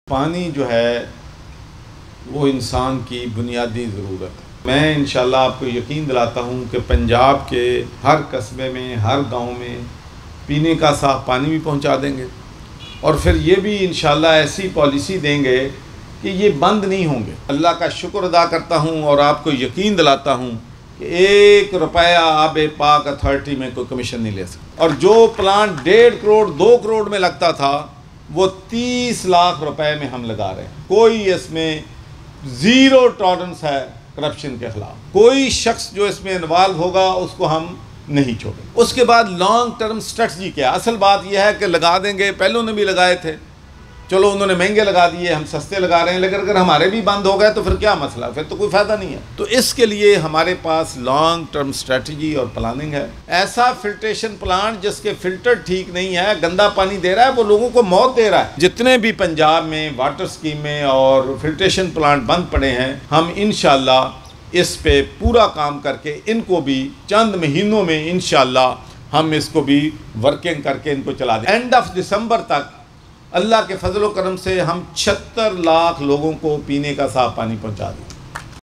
پانی جو ہے وہ انسان کی بنیادی ضرورت ہے۔ میں انشاءاللہ آپ کو یقین دلاتا ہوں کہ پنجاب کے ہر قصبے میں، ہر گاؤں میں پینے کا صاف پانی بھی پہنچا دیں گے، اور پھر یہ بھی انشاءاللہ ایسی پالیسی دیں گے کہ یہ بند نہیں ہوں گے۔ اللہ کا شکر ادا کرتا ہوں اور آپ کو یقین دلاتا ہوں کہ 1 روپیہ آب پاک اتھارٹی میں کوئی کمیشن نہیں لے سکتا، اور جو پلانٹ 1.5 کروڑ 2 کروڑ میں لگتا تھا وہ 30 لاکھ روپے میں ہم لگا رہے ہیں۔ کوئی اس میں زیرو ٹالرنس ہے کرپشن کے خلاف، کوئی شخص جو اس میں انوالو ہوگا اس کو ہم نہیں چھوڑیں۔ اس کے بعد لانگ ٹرم سٹریٹجی کیا؟ اصل بات یہ ہے کہ لگا دیں گے، پہلوں نے بھی لگائے تھے، چلو انہوں نے مہنگے لگا دیے، ہم سستے لگا رہے ہیں، لیکن اگر ہمارے بھی بند ہو گئے تو پھر کیا مسئلہ؟ پھر تو کوئی فائدہ نہیں ہے۔ تو اس کے لیے ہمارے پاس لانگ ٹرم سٹریٹجی اور پلاننگ ہے۔ ایسا فلٹریشن پلانٹ جس کے فلٹر ٹھیک نہیں ہے، گندا پانی دے رہا ہے، وہ لوگوں کو موت دے رہا ہے۔ جتنے بھی پنجاب میں واٹر اسکیمیں اور فلٹریشن پلانٹ بند پڑے ہیں، ہم انشاءاللہ اس پہ پورا کام کر کے ان کو بھی چند مہینوں میں انشاءاللہ ہم اس کو بھی ورکنگ کر کے ان کو چلا دیں۔ اینڈ آف دسمبر تک اللہ کے فضل و کرم سے ہم 76 لاکھ لوگوں کو پینے کا صاف پانی پہنچا دیں۔